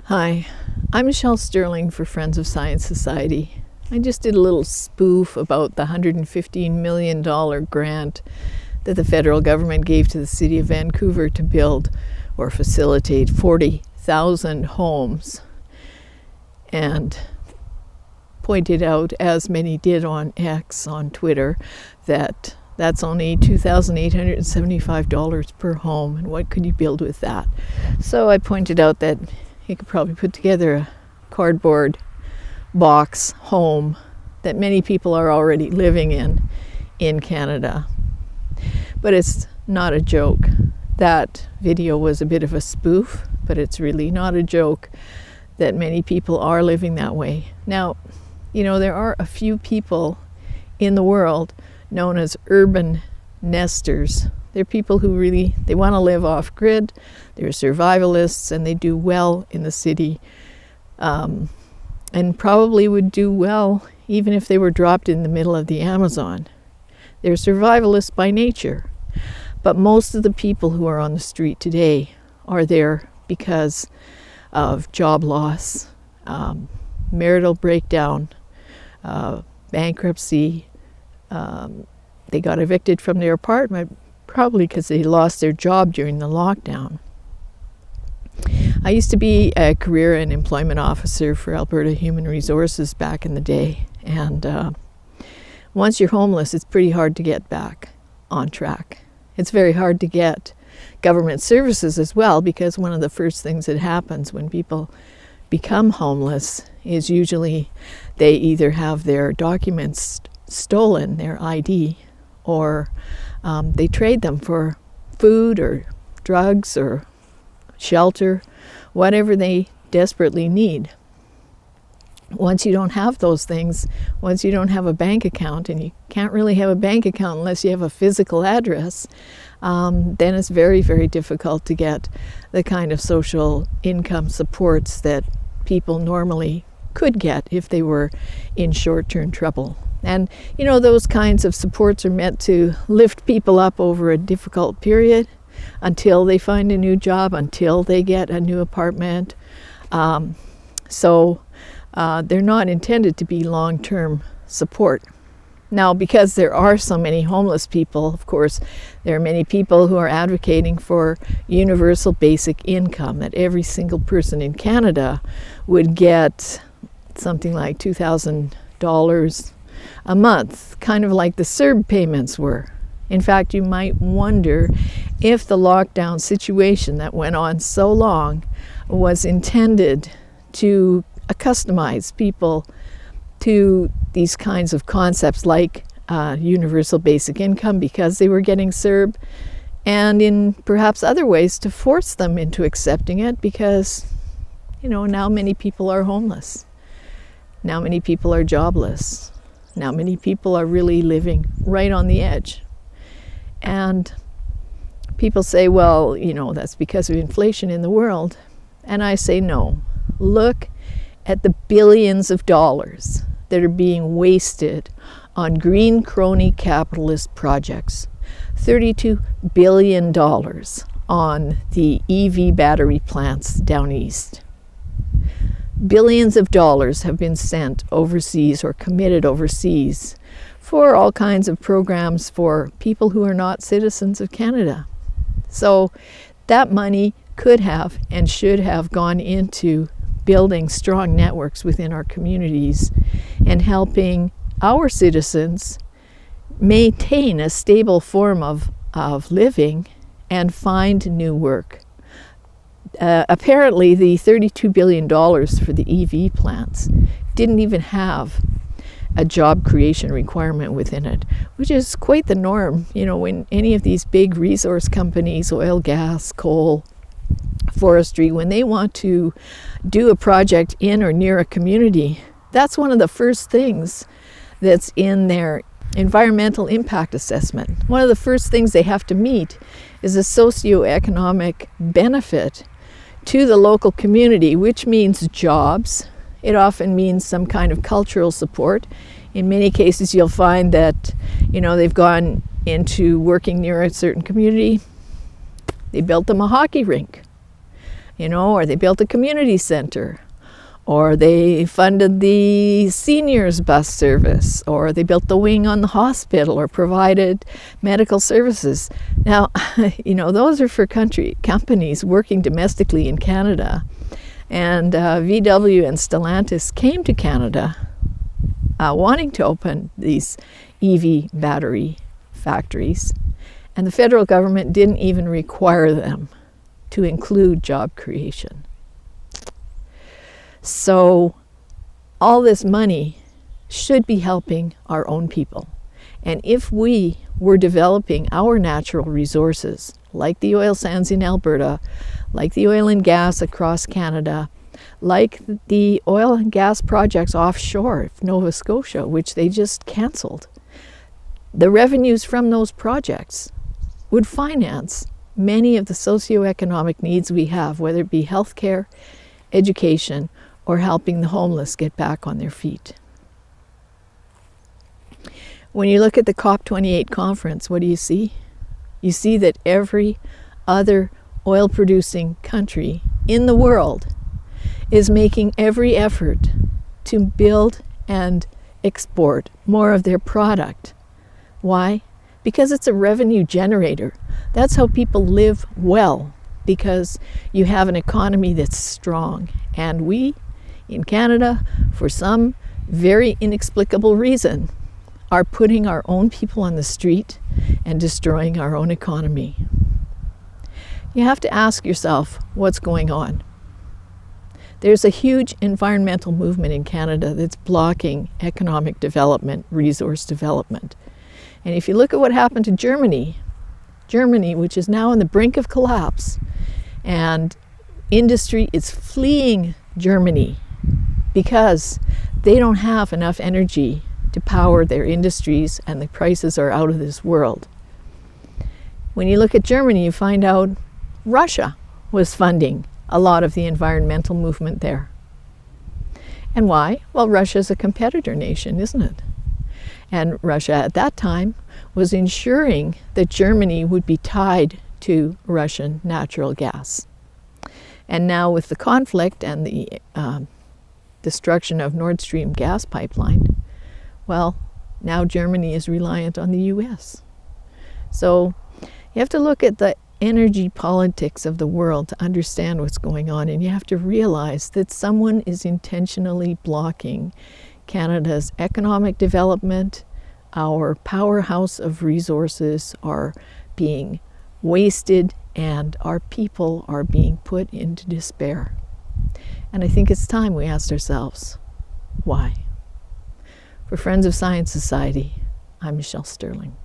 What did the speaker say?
Hi, I'm Michelle Sterling for Friends of Science Society. I just did a little spoof about the $115 million grant that the federal government gave to the city of Vancouver to build or facilitate 40,000 homes, and pointed out, as many did on X, on Twitter, that that's only $2,875 per home, and what could you build with that? So I pointed out that you could probably put together a cardboard box home that many people are already living in Canada. But it's not a joke. That video was a bit of a spoof, but it's really not a joke that many people are living that way. Now, there are a few people in the world known as urban nesters. They're people who they want to live off grid. They're survivalists, and they do well in the city, and probably would do well even if they were dropped in the middle of the Amazon. They're survivalists by nature. But most of the people who are on the street today are there because of job loss, marital breakdown, bankruptcy. They got evicted from their apartment probably because they lost their job during the lockdown. I used to be a career and employment officer for Alberta Human Resources back in the day, and once you're homeless, it's pretty hard to get back on track. It's very hard to get government services as well, because one of the first things that happens when people become homeless is usually they either have their documents stolen, their ID, or they trade them for food or drugs or shelter, whatever they desperately need. Once you don't have those things, once you don't have a bank account, and you can't really have a bank account unless you have a physical address, then it's very, very difficult to get the kind of social income supports that people normally could get if they were in short-term trouble. And those kinds of supports are meant to lift people up over a difficult period until they find a new job, until they get a new apartment. So they're not intended to be long-term support. Now, because there are so many homeless people, of course, there are many people who are advocating for universal basic income, that every single person in Canada would get something like $2,000 a month, kind of like the CERB payments were. In fact, you might wonder if the lockdown situation that went on so long was intended to accustomize people to these kinds of concepts like universal basic income, because they were getting CERB, and in perhaps other ways to force them into accepting it, because now many people are homeless. Now many people are jobless. Now many people are really living right on the edge. And people say, well, that's because of inflation in the world. And I say, no. Look at the billions of dollars that are being wasted on green crony capitalist projects. $32 billion on the EV battery plants down east. Billions of dollars have been sent overseas or committed overseas for all kinds of programs for people who are not citizens of Canada. So that money could have and should have gone into building strong networks within our communities and helping our citizens maintain a stable form of living and find new work. Apparently, the $32 billion for the EV plants didn't even have a job creation requirement within it, which is quite the norm. When any of these big resource companies, oil, gas, coal, forestry, when they want to do a project in or near a community, that's one of the first things that's in their environmental impact assessment. One of the first things they have to meet is a socioeconomic benefit to the local community, which means jobs. It often means some kind of cultural support. In many cases, you'll find that, they've gone into working near a certain community. They built them a hockey rink. or they built a community center, or they funded the seniors bus service, or they built the wing on the hospital, or provided medical services. Now, those are for companies working domestically in Canada. And VW and Stellantis came to Canada wanting to open these EV battery factories. And the federal government didn't even require them to include job creation. So all this money should be helping our own people. And if we were developing our natural resources, like the oil sands in Alberta, like the oil and gas across Canada, like the oil and gas projects offshore of Nova Scotia, which they just canceled, the revenues from those projects would finance many of the socioeconomic needs we have, whether it be healthcare, education, or helping the homeless get back on their feet. When you look at the COP28 conference, what do you see? You see that every other oil-producing country in the world is making every effort to build and export more of their product. Why? Because it's a revenue generator. That's how people live well, because you have an economy that's strong. And we, in Canada, for some very inexplicable reason, are putting our own people on the street and destroying our own economy. You have to ask yourself what's going on. There's a huge environmental movement in Canada that's blocking economic development, resource development. And if you look at what happened to Germany, which is now on the brink of collapse, and industry is fleeing Germany because they don't have enough energy to power their industries, and the prices are out of this world. When you look at Germany, you find out Russia was funding a lot of the environmental movement there. And why? Well, Russia's a competitor nation, isn't it? And Russia at that time was ensuring that Germany would be tied to Russian natural gas. And now with the conflict and the destruction of Nord Stream gas pipeline, well, now Germany is reliant on the US. So you have to look at the energy politics of the world to understand what's going on, and you have to realize that someone is intentionally blocking Canada's economic development. Our powerhouse of resources are being wasted, and our people are being put into despair. And I think it's time we asked ourselves, why? For Friends of Science Society, I'm Michelle Sterling.